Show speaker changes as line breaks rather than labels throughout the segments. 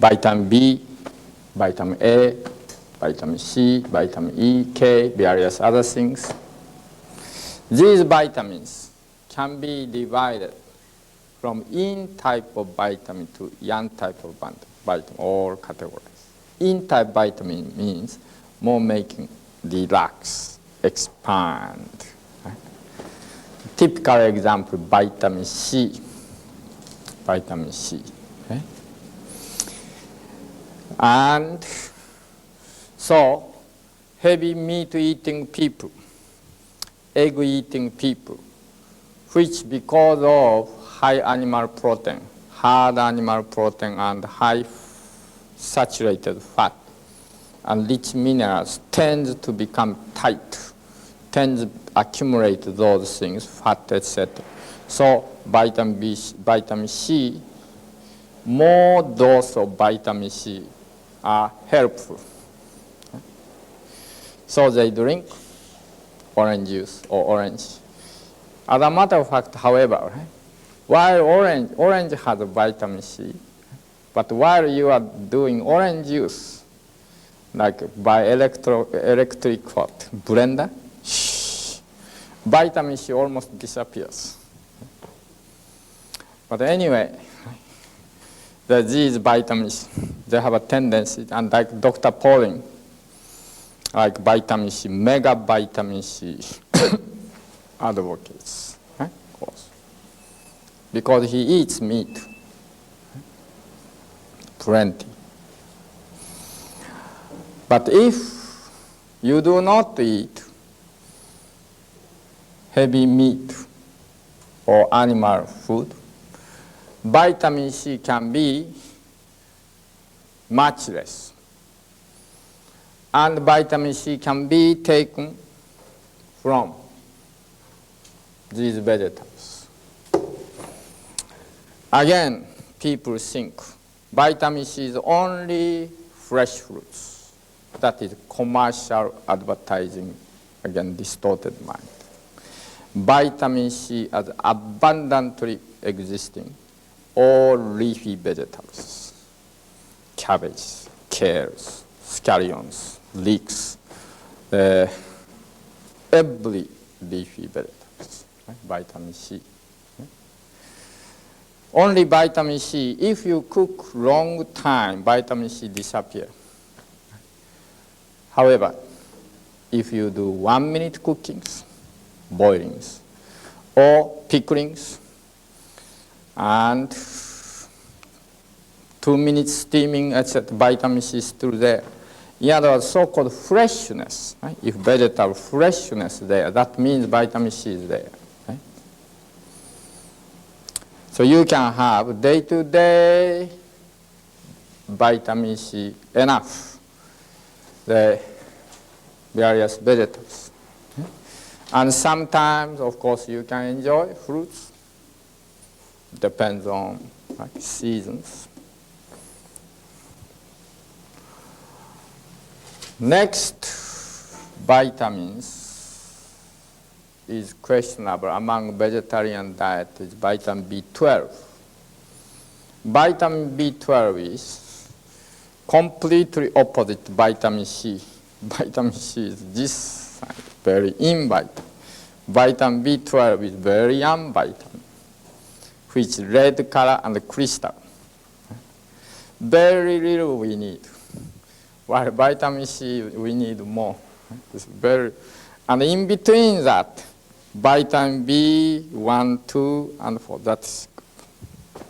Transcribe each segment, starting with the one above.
vitamin B, vitamin A, vitamin C, vitamin E, K, various other things. These vitamins can be divided from yin type of vitamin to yang type of vitamin, all categories. Yin type vitamin means more making relax, expand. Right? Typical example, vitamin C. Vitamin C. Okay? And so, heavy meat eating people, egg eating people, which because of high animal protein, hard animal protein and high saturated fat and rich minerals tend to become tight, tend to accumulate those things, fat, etc. So vitamin C, more dose of vitamin C are helpful. So they drink orange juice or orange. As a matter of fact, however, while orange has vitamin C, but while you are doing orange juice, like by electric blender, vitamin C almost disappears. But anyway, these vitamins, they have a tendency, and like Dr. Pauling, like vitamin C, mega vitamin C advocates, right? Of course. Because he eats meat, plenty. But if you do not eat heavy meat or animal food, vitamin C can be much less. And vitamin C can be taken from these vegetables. Again, people think vitamin C is only fresh fruits. That is commercial advertising, again, distorted mind. Vitamin C is abundantly existing all leafy vegetables, cabbage, kales, scallions, leeks, every leafy vegetables, right? Vitamin C. Right? Only vitamin C, if you cook long time, vitamin C disappears. However, if you do 1 minute cookings, boilings, or picklings, and 2 minutes steaming, etc., vitamin C is still there. In other words, so-called freshness, right? If vegetable freshness is there, that means vitamin C is there. Right? So you can have day-to-day vitamin C enough, the various vegetables. Okay? And sometimes, of course, you can enjoy fruits. Depends on seasons. Next, vitamins is questionable among vegetarian diet is vitamin B12. Vitamin B12 is completely opposite vitamin C. Vitamin C is this side, very in vitamin. Vitamin B12 is very young vitamin, which is red color and crystal. Very little we need. While vitamin C, we need more. It's very, and in between that, vitamin B1, 2, and 4, that's good.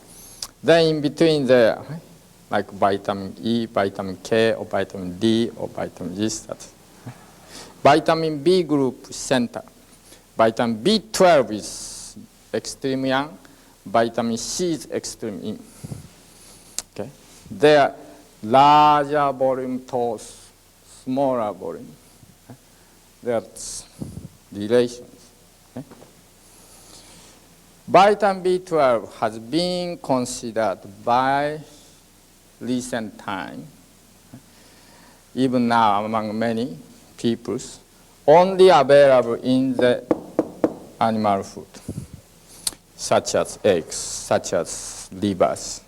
Then in between there, like vitamin E, vitamin K, or vitamin D, or vitamin G, that's vitamin B group center. Vitamin B12 is extreme young. Vitamin C is extreme in. Okay? They are larger volume to smaller volume. Okay? That's relations. Okay? Vitamin B12 has been considered by recent time, even now among many peoples, only available in the animal food, such as eggs, such as livers,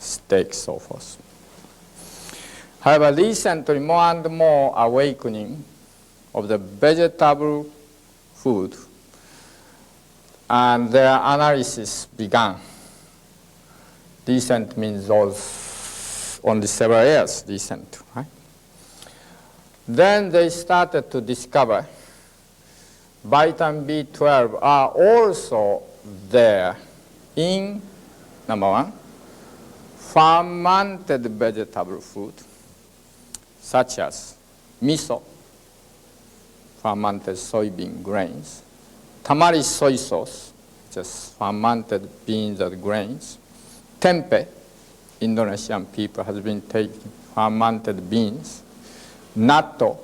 steaks, so forth. However, recently more and more awakening of the vegetable food and their analysis began. Recent means those only several years recent, right? Then they started to discover vitamin B12 are also there in, number one, fermented vegetable food, such as miso, fermented soybean grains, tamari soy sauce, just fermented beans and grains, tempeh, Indonesian people has been taking fermented beans, natto,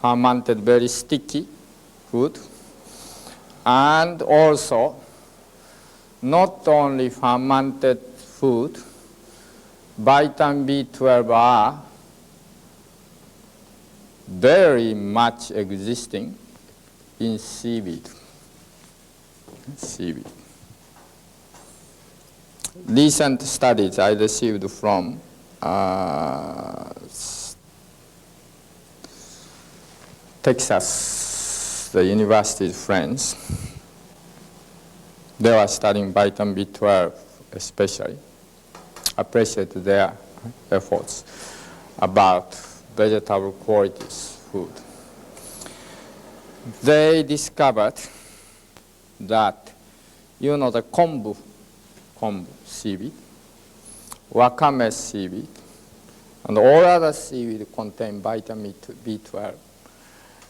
fermented very sticky food, and also not only fermented food, vitamin B12 are very much existing in seaweed. Seaweed. Recent studies I received from Texas, the university friends. They were studying vitamin B12 especially. Appreciate their efforts about vegetable qualities food. They discovered that, you know, the kombu seaweed, wakame seaweed, and all other seaweed contain vitamin B12,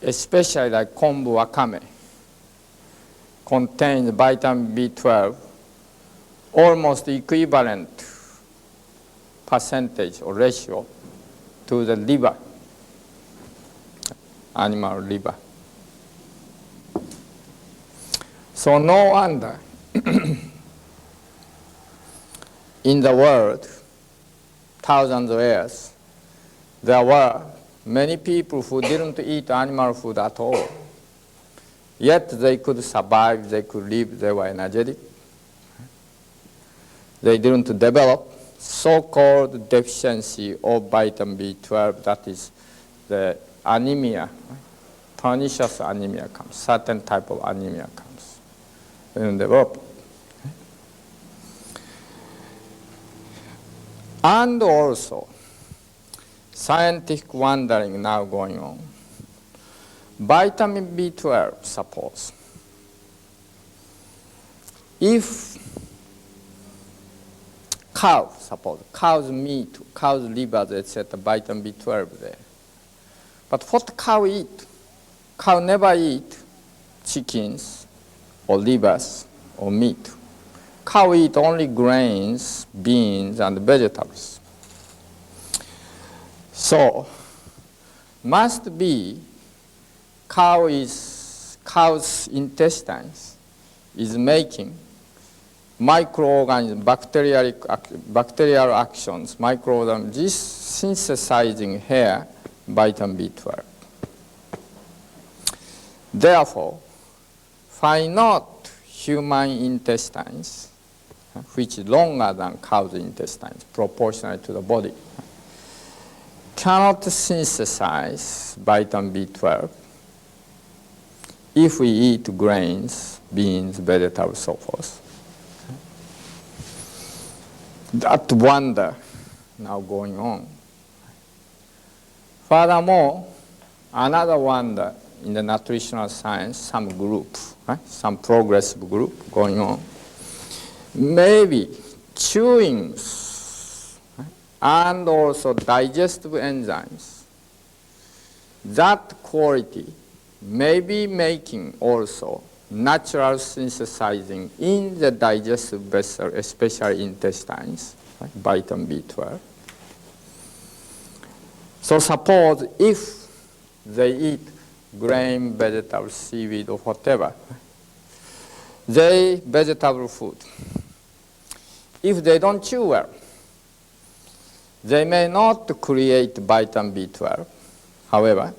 especially like kombu wakame contains vitamin B12 almost equivalent percentage or ratio to the liver, animal liver. So no wonder in the world, thousands of years, there were many people who didn't eat animal food at all. Yet they could survive, they could live, they were energetic. They didn't develop so-called deficiency of vitamin B12, that is the anemia, pernicious anemia comes, certain type of anemia comes. They didn't develop. And also, scientific wondering now going on. Vitamin B12, suppose, if cow, suppose, cow's meat, cow's livers, etc., vitamin B12 there. But what cow eat? Cow never eat chickens or livers or meat. Cow eat only grains, beans, and vegetables. So, must be cow's intestines is making microorganisms, bacterial actions, microorganisms, this synthesizing here vitamin B12. Therefore, find not human intestines, which is longer than cow's intestines, proportional to the body, cannot synthesize vitamin B12 if we eat grains, beans, vegetables, so forth. That wonder now going on. Furthermore, another wonder in the nutritional science, some group, some progressive group going on. Maybe chewings and also digestive enzymes, that quality may be making also natural synthesizing in the digestive vessel, especially intestines, vitamin B12. So suppose if they eat grain, vegetable, seaweed, or whatever, vegetable food, if they don't chew well, they may not create vitamin B12. However,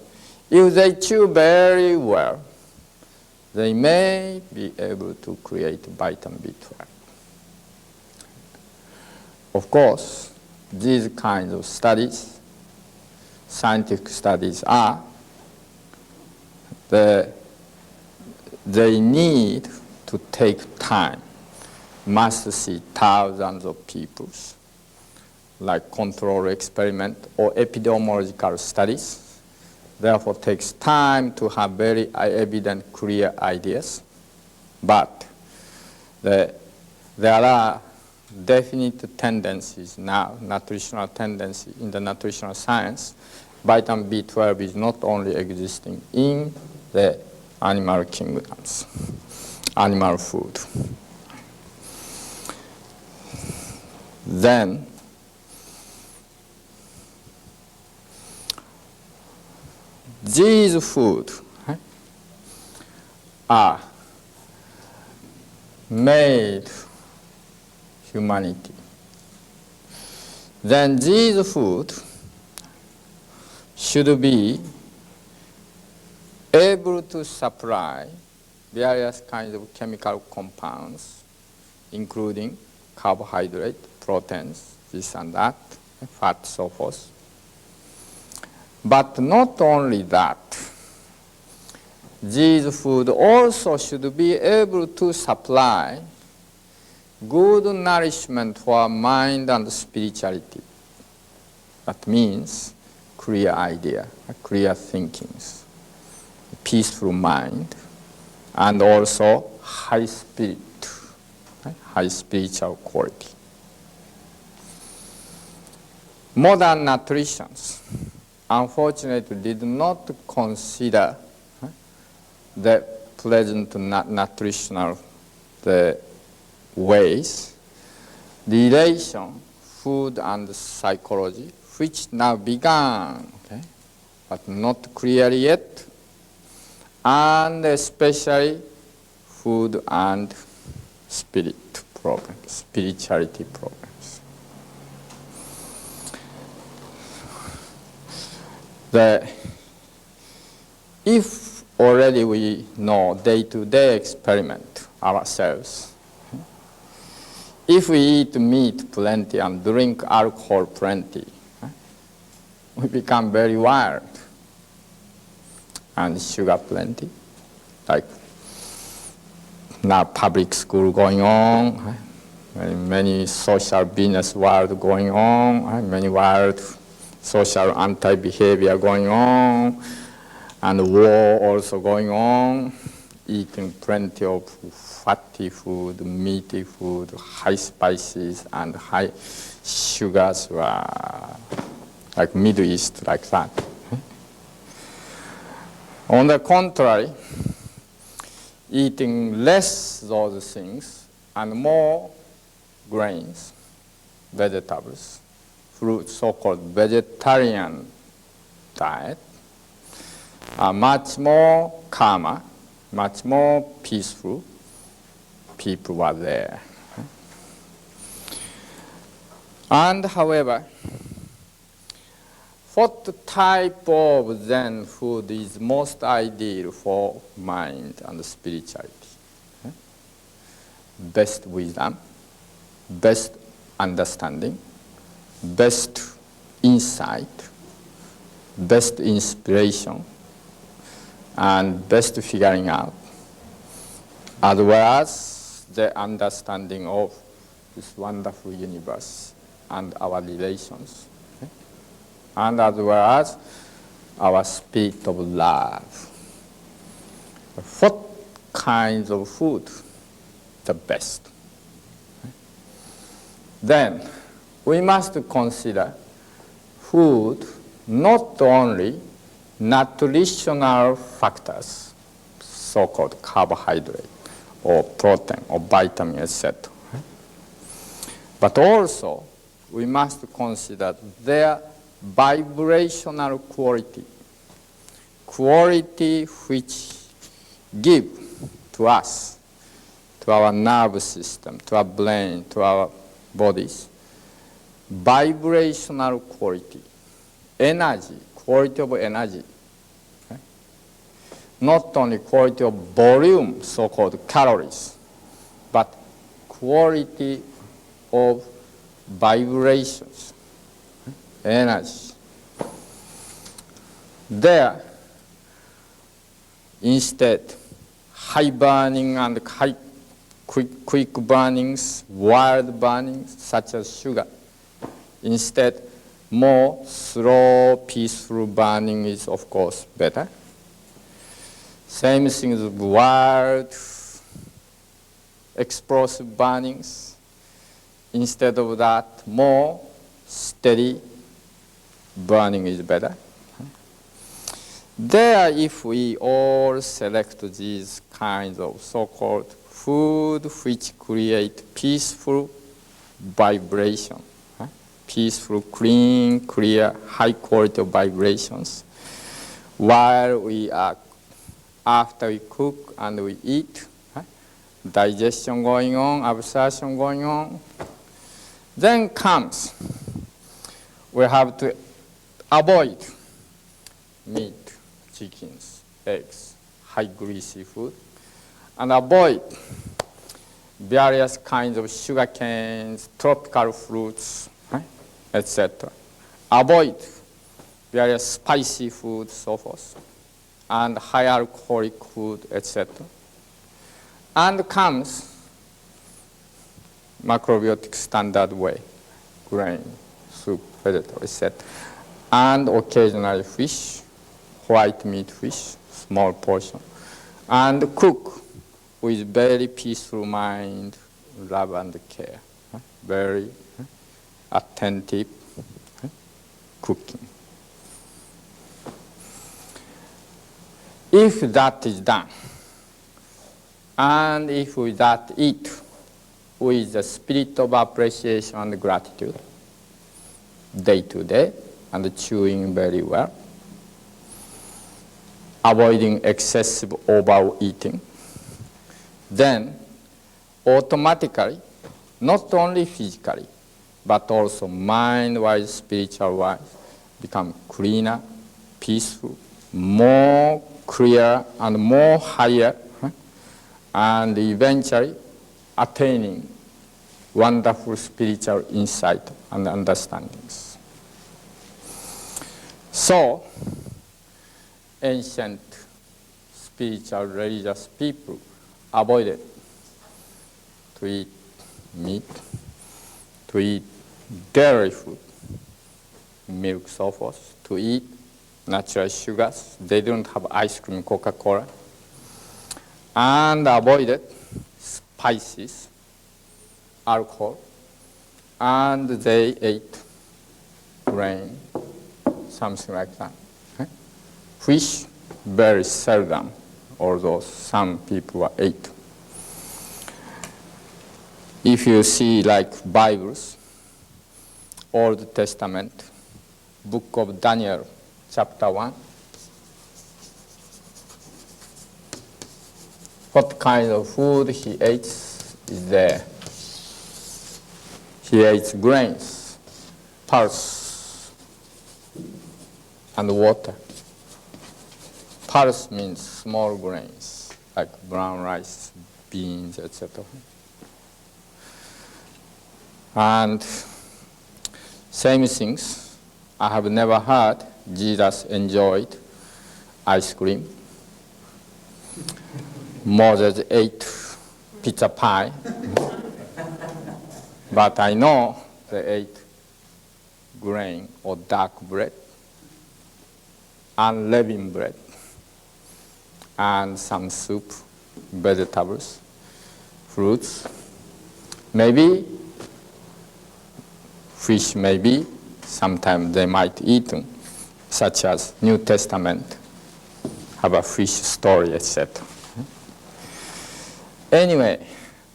if they chew very well, they may be able to create vitamin B12. Of course, these kinds of studies scientific studies are, they need to take time, must see thousands of people, like control experiment or epidemiological studies. Therefore, takes time to have very evident, clear ideas. But there are definite tendencies now, nutritional tendency in the nutritional science. Vitamin B12 is not only existing in the animal kingdoms, animal food. Then, these food are made humanity. Then these food should be able to supply various kinds of chemical compounds, including carbohydrate, proteins, this and that, fat, so forth. But not only that, these food also should be able to supply good nourishment for mind and spirituality. That means clear idea, clear thinkings, peaceful mind, and also high spirit, high spiritual quality. Modern nutritionists, unfortunately, did not consider the present nutritional ways, relation, food and psychology, which now began, but not clearly yet, and especially food and spirit problems, spirituality problems. If already we know day-to-day experiment ourselves, if we eat meat plenty and drink alcohol plenty, we become very wild. And sugar plenty, like now public school going on, many social business world going on, many wild social anti-behavior going on, and war also going on, eating plenty of fatty food, meaty food, high spices, and high sugars, like Middle East, like that. On the contrary, eating less those things and more grains, vegetables, fruits, so-called vegetarian diet, are much more calmer, much more peaceful. People are there. And however, what type of Zen food is most ideal for mind and spirituality? Best wisdom, best understanding, best insight, best inspiration, and best figuring out, as well as the understanding of this wonderful universe and our relations, and as well as our spirit of love. What kinds of food the best? Then we must consider food not only nutritional factors, so-called carbohydrate or protein or vitamin, etc. But also we must consider their vibrational quality, quality which give to us, to our nervous system, to our brain, to our bodies, vibrational quality, energy, quality of energy. Not only quality of volume, so-called calories, but quality of vibrations, energy. There, instead, high burning and quick burnings, wild burnings, such as sugar. Instead, more slow, peaceful burning is, of course, better. Same thing with wild, explosive burnings. Instead of that, more steady burning is better. There, if we all select these kinds of so-called food which create peaceful vibration, peaceful, clean, clear, high quality of vibrations, while we are, after we cook and we eat, digestion going on, absorption going on, then comes, we have to avoid meat, chickens, eggs, high greasy food, and avoid various kinds of sugar canes, tropical fruits, etc. Avoid various spicy foods, so forth, and high alcoholic food, etc. And comes macrobiotic standard way, grain, soup, vegetable, etc. And occasionally fish, white meat fish, small portion. And cook with very peaceful mind, love and care. Very attentive cooking. If that is done, and if we that eat with the spirit of appreciation and gratitude, day to day, and chewing very well, avoiding excessive overeating, then automatically, not only physically, but also mind-wise, spiritual-wise, become cleaner, peaceful, more clear, and more higher, and eventually attaining wonderful spiritual insight and understandings. So, ancient spiritual religious people avoided to eat meat, to eat dairy food, milk, so forth, to eat natural sugars. They don't have ice cream, Coca-Cola, and avoided spices, alcohol, and they ate grain, something like that. Fish, very seldom, although some people ate. If you see like Bibles, Old Testament, Book of Daniel, chapter 1, what kind of food he ate is there. He ate grains, pulse, and water. Pulse means small grains, like brown rice, beans, etc. And same things, I have never heard Jesus enjoyed ice cream. Moses ate pizza pie, but I know they ate grain or dark bread, unleavened bread, and some soup, vegetables, fruits, maybe fish, maybe sometimes they might eat them, such as New Testament, have a fish story, etc. Anyway,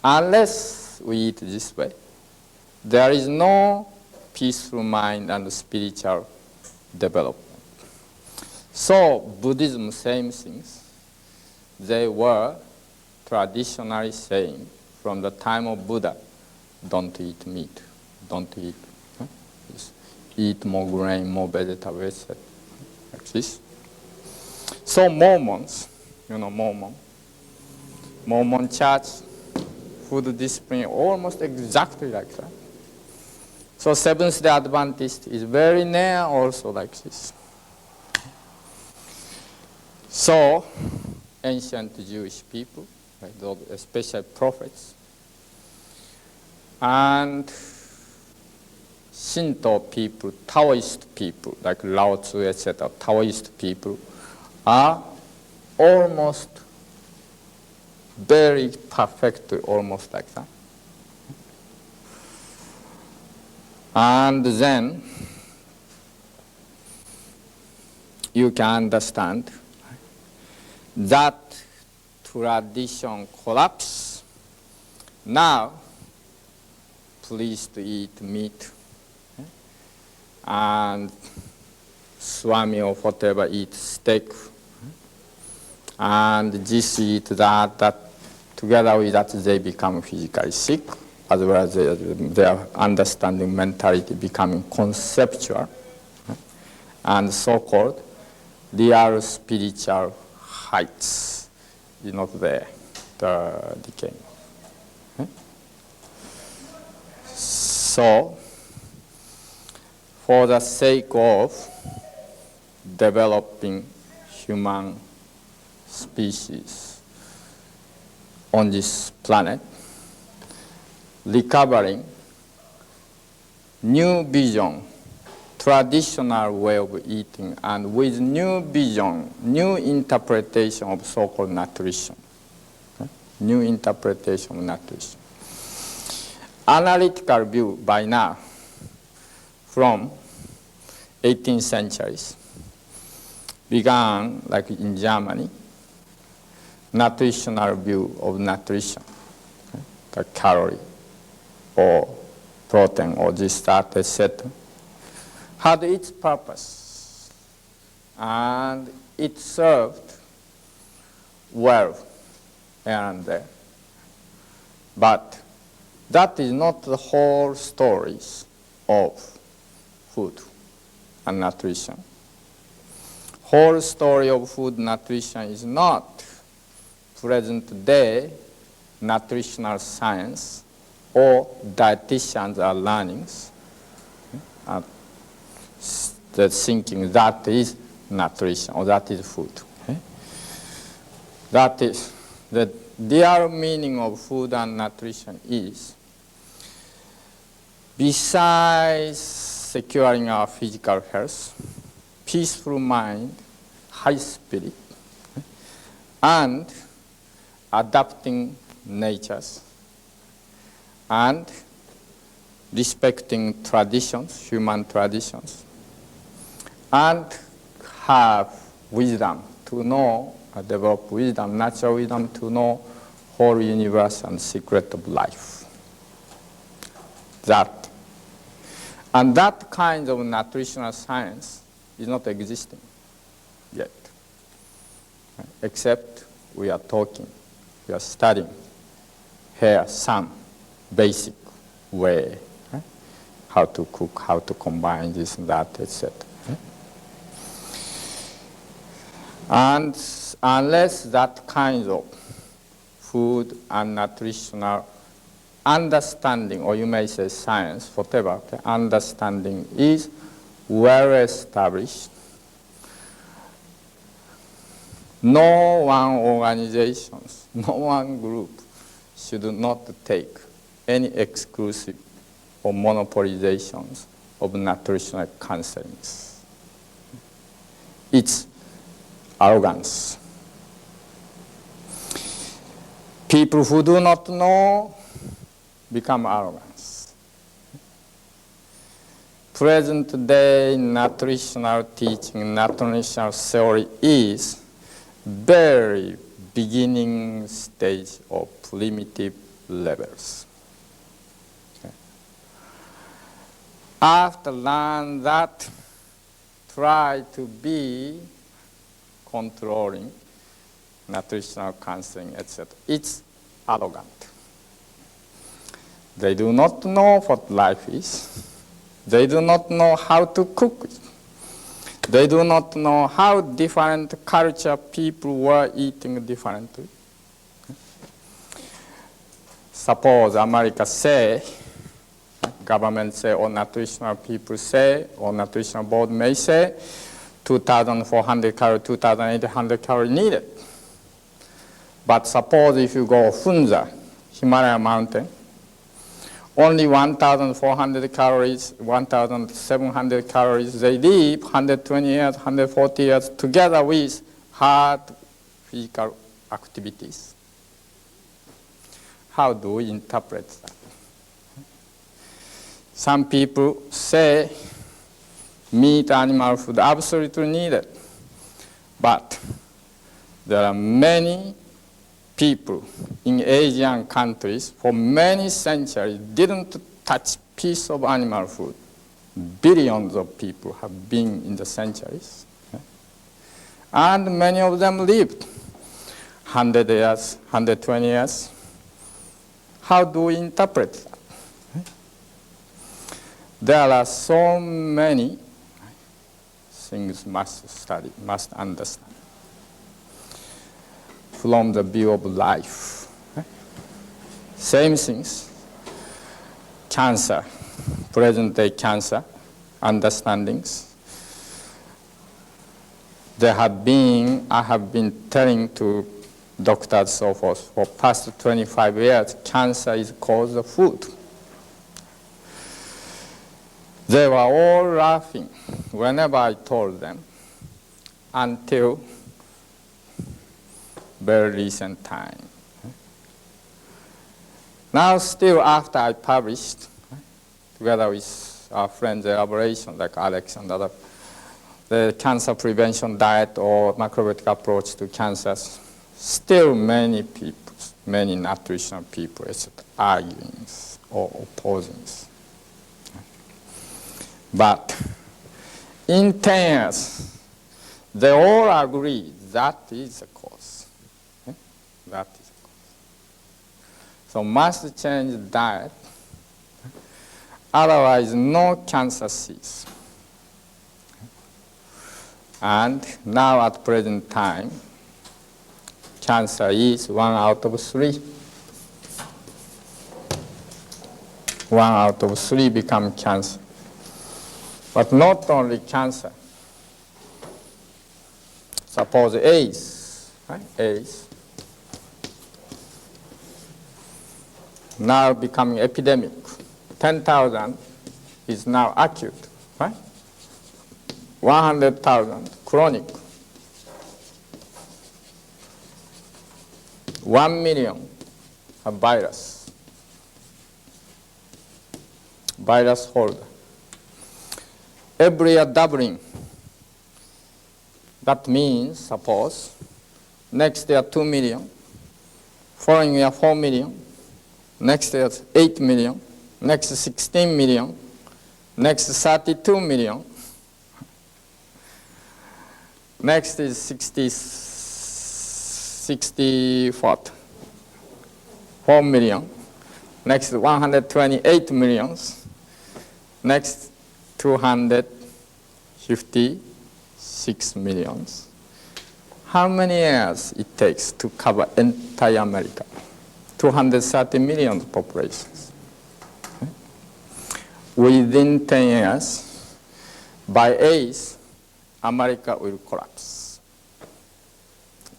unless we eat this way, there is no peaceful mind and spiritual development. So Buddhism, same things. They were traditionally saying from the time of Buddha, don't eat meat, don't eat, eat more grain, more vegetables, like this. So Mormons, Mormon church, food discipline, almost exactly like that. So Seventh-day Adventist is very near also like this. So, ancient Jewish people, like those especially prophets, and Shinto people, Taoist people, like Lao Tzu, etc., Taoist people, are almost very perfect, almost like that. And then you can understand that tradition collapse. Now, please to eat meat, and Swami or whatever eat steak, and this eat that together with that they become physically sick, as well as their understanding mentality becoming conceptual, and so-called real spiritual heights is not there, the decay. So, for the sake of developing human species on this planet, recovering new vision, traditional way of eating, and with new vision, new interpretation of so-called nutrition. New interpretation of nutrition. Analytical view by now, from 18th centuries, began, like in Germany, nutritional view of nutrition, the calorie, or protein, or this, that, etc., had its purpose, and it served well here and there. But that is not the whole stories of food and nutrition. Whole story of food nutrition is not present day nutritional science or dietitians are learnings, the thinking that is nutrition or that is food. That is the real meaning of food and nutrition is, besides securing our physical health, peaceful mind, high spirit, and adapting natures, and respecting traditions, human traditions, and have wisdom to know, develop wisdom, natural wisdom to know whole universe and secret of life. That. And that kind of nutritional science is not existing yet, except we are talking, we are studying here some basic way, how to cook, how to combine this and that, etc. And unless that kind of food and nutritional understanding, or you may say science, whatever, understanding is well established, no one organization, no one group should not take any exclusive or monopolizations of nutritional counseling. It's arrogance. People who do not know become arrogant. Present day nutritional teaching, nutritional theory is very beginning stage of primitive levels. Okay. After learn that, try to be controlling nutritional counseling, etc. It's arrogant. They do not know what life is. They do not know how to cook it. They do not know how different culture people were eating differently. Suppose America say, government say, or nutritional people say, or nutritional board may say, 2,400 calories, 2,800 calories needed. But suppose if you go Hunza, Himalaya mountain, only 1,400 calories, 1,700 calories, they live 120 years, 140 years together with hard physical activities. How do we interpret that? Some people say meat, animal food absolutely needed, but there are many people in Asian countries for many centuries didn't touch piece of animal food. Billions of people have been in the centuries. And many of them lived 100 years, 120 years. How do we interpret that? There are so many things must study, must understand from the view of life. Same things, cancer, present-day cancer, understandings. I have been telling to doctors so forth for past 25 years, cancer is caused of food. They were all laughing whenever I told them until very recent time. Now still after I published, together with our friends' elaboration like Alex and other, the cancer prevention diet or macrobiotic approach to cancers, still many people, many nutritional people are arguing or opposing. But in 10 years, they all agree that is the cause. That is the cause. So must change diet, otherwise no cancer cease. And now at present time, cancer is 1 out of 3. 1 out of 3 become cancer. But not only cancer. Suppose AIDS, right? AIDS, now becoming epidemic. 10,000 is now acute, right? 100,000 chronic. 1 million a virus holder. Every year doubling. That means, suppose, next year 2 million, following year 4 million, next year 8 million, next 16 million, next 32 million, next is 4 million, next 128 millions, next 256 millions. How many years it takes to cover entire America? 230 million populations. Within 10 years, by AIDS, America will collapse.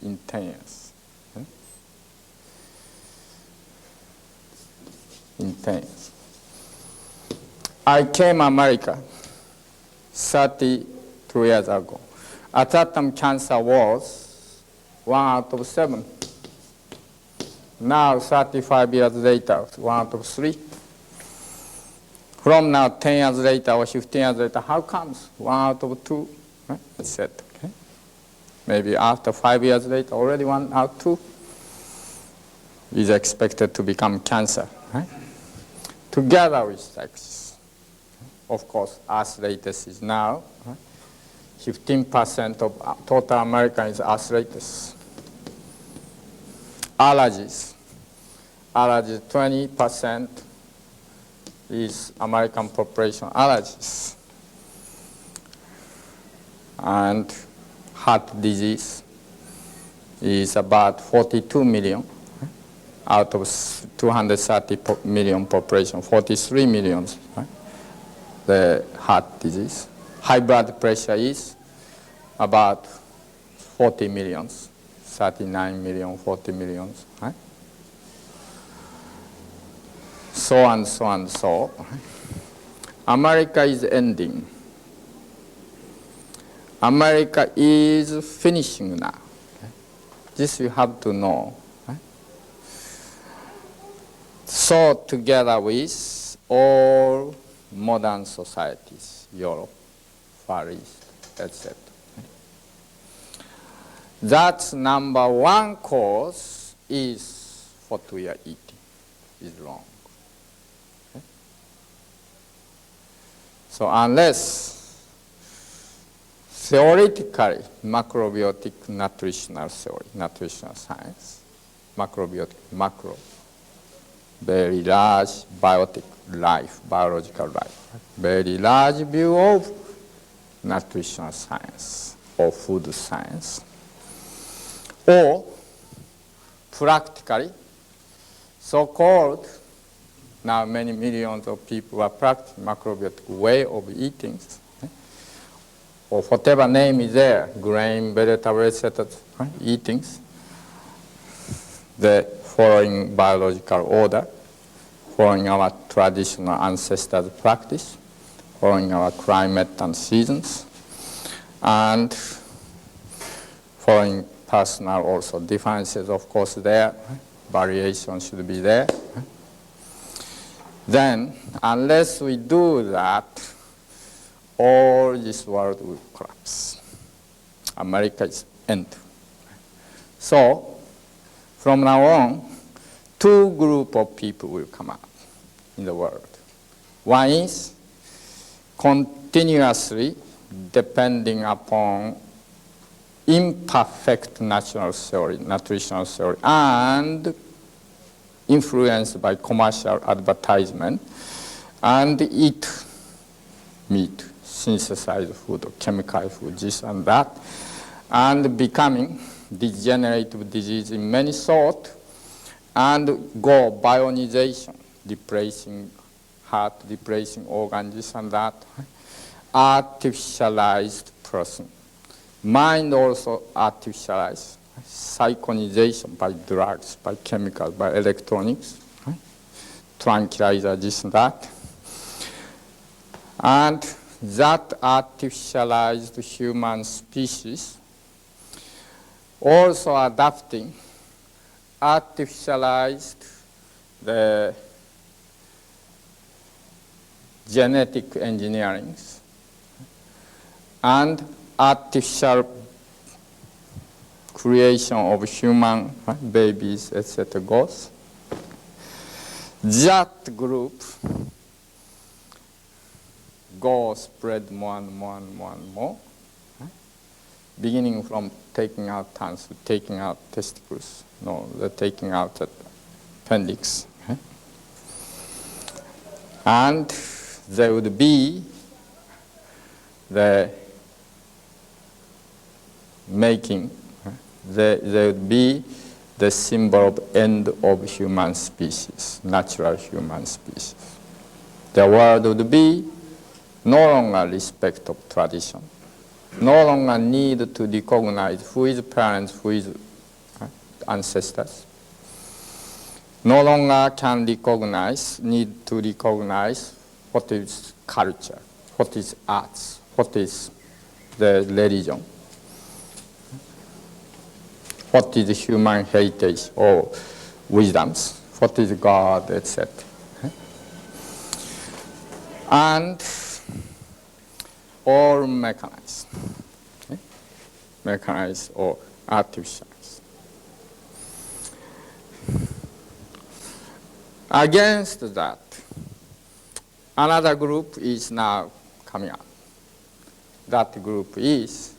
In 10 years. In 10 years. I came to America 32 years ago. At that time, cancer was 1 out of 7. Now, 35 years later, 1 out of 3. From now, 10 years later or 15 years later, how comes 1 out of 2? Right? I said, okay. Maybe after 5 years later, already 1 out of 2 is expected to become cancer. Right? Together with sex. Of course, arthritis is now 15% of total American is arthritis. Allergies. Allergies, 20% is American population allergies. And heart disease is about 42 million out of 230 million population, 43 million. Right? The heart disease. High blood pressure is about 40 millions, 39 million, 40 millions. Right? So and so and so. America is ending. America is finishing now. Okay? This you have to know. Right? So together with all modern societies, Europe, Far East, etc. That's number one cause is what we are eating is wrong. Okay? So unless theoretically macrobiotic nutritional theory, nutritional science, macrobiotic, macro, very large biotic life, biological life, very large view of nutritional science or food science, or practically so-called, now many millions of people are practicing macrobiotic way of eating, or whatever name is there, grain, vegetable, etc., eatings, the following biological order, following our traditional ancestors' practice, following our climate and seasons, and following personal also differences, of course, there, variation should be there. Then, unless we do that, all this world will collapse. America is end. So, from now on, two groups of people will come up in the world. One is continuously depending upon imperfect natural theory, nutritional theory, and influenced by commercial advertisement, and eat meat, synthesized food, chemical food, this and that, and becoming degenerative disease in many sorts, and go bionization, replacing heart, replacing organs, this and that, artificialized person. Mind also artificialized, psychonization by drugs, by chemicals, by electronics, right? Tranquilizer, this and that. And that artificialized human species also adapting artificialized the genetic engineering and artificial creation of human babies, etc. goes. That group goes spread more and more and more and more, beginning from taking out tonsils, taking out testicles, no, they're taking out the appendix. And there would be the making, there would be the symbol of end of human species, natural human species. The world would be no longer respect of tradition, no longer need to recognize who is parents, who is ancestors, no longer can recognize, need to recognize what is culture, what is arts, what is the religion, what is human heritage or wisdoms, what is God, etc. And all mechanized, mechanized or artificialized. Against that, another group is now coming up. That group is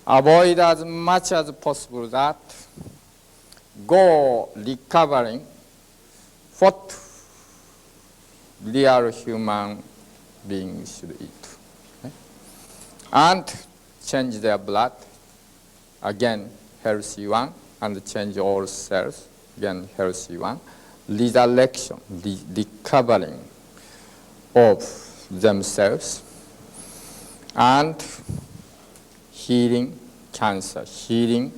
avoid as much as possible that go recovering what real human beings should eat. Okay? And change their blood, again healthy one, and change all cells, again healthy one. Resurrection, recovering of themselves, and healing cancer, healing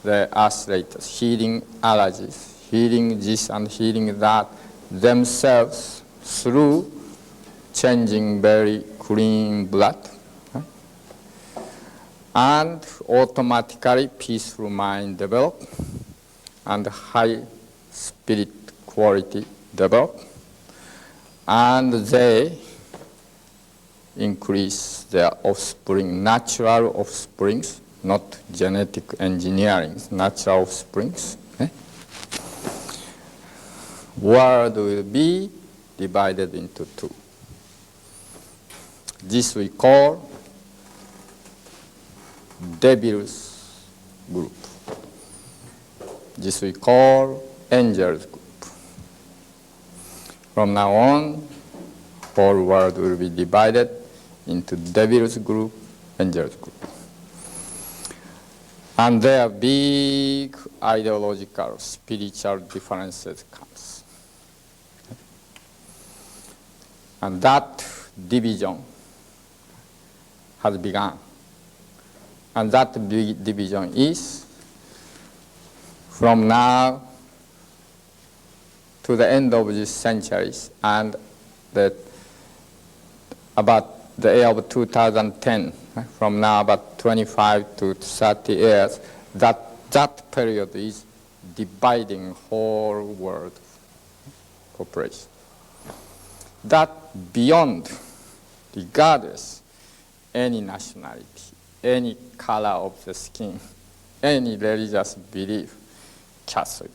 the arthritis, healing allergies, healing this and healing that themselves through changing very clean blood. And automatically peaceful mind develop and high spirit quality develop. And they increase their offspring, natural offsprings, not genetic engineering, natural offsprings. World will be divided into two. This we call devil's group. This we call angels group. From now on, whole world will be divided into devil's group, angels group. And there are big ideological, spiritual differences comes. And that division has begun. And that big division is from now to the end of this centuries and about the year of 2010, from now about 25 to 30 years, that period is dividing whole world population. That beyond, regardless any nationality, any color of the skin, any religious belief, Catholic,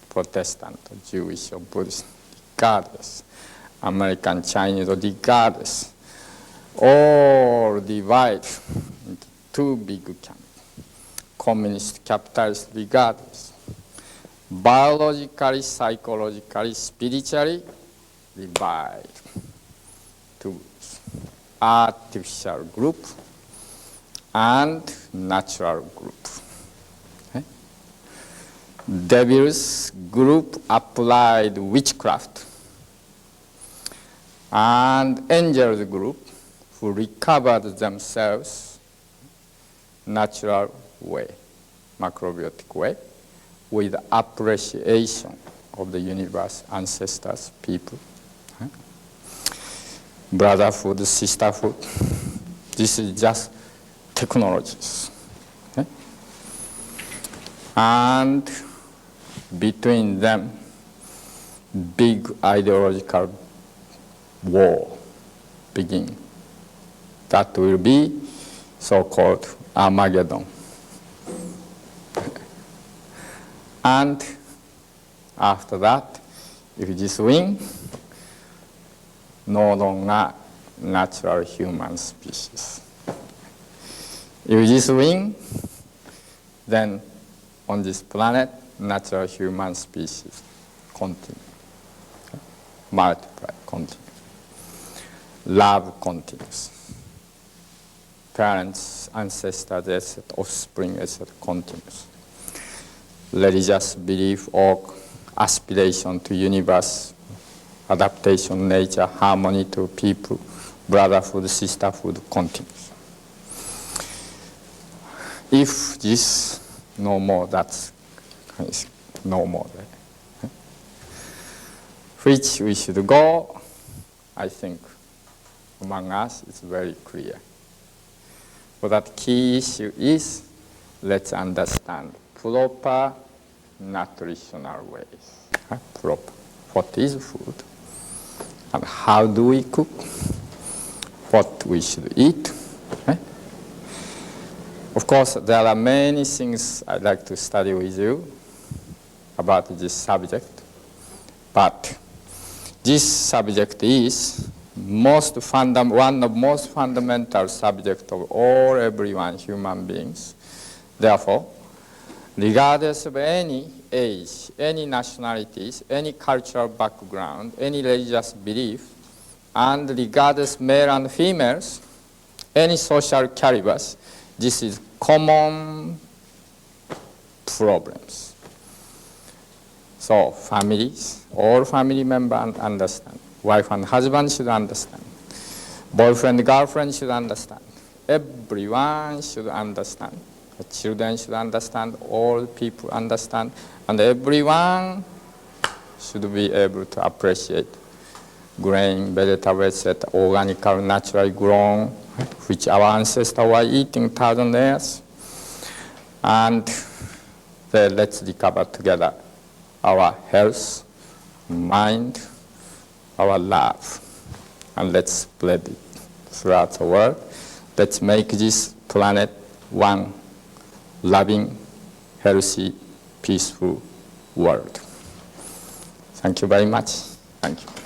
Protestant, Jewish, or Buddhist, regardless, American, Chinese, or regardless, all divide into two big camps, communist, capitalist, regardless, biologically, psychologically, spiritually, divide to artificial group and natural group. Devil's group applied witchcraft, and angels group who recovered themselves natural way, macrobiotic way, with appreciation of the universe, ancestors, people. Brotherhood, sisterhood. This is just technologies. And between them, big ideological war begin. That will be so-called Armageddon. And after that, if this win, no longer natural human species. If this win, then on this planet, natural human species continue, multiply, continue. Love continues. Parents, ancestors, etc., offspring, etc., continues. Religious belief or aspiration to universe, adaptation, nature, harmony to people, brotherhood, sisterhood continues. If this no more, that's no more. Which we should go, I think, among us, it's very clear. But that key issue is, let's understand proper nutritional ways. Proper. What is food? And how do we cook? What we should eat? Of course, there are many things I'd like to study with you about this subject, but this subject is one of most fundamental subjects of everyone, human beings. Therefore, regardless of any age, any nationalities, any cultural background, any religious belief, and regardless male and females, any social calibers, this is common problems. So families, all family members understand. Wife and husband should understand. Boyfriend, girlfriend should understand. everyone should understand. The children should understand, all people understand, and everyone should be able to appreciate grain, vegetables that organic, naturally grown, which our ancestors were eating thousands of years. And then let's recover together our health, mind, our love, and let's spread it throughout the world. Let's make this planet one loving, healthy, peaceful world. Thank you very much. Thank you.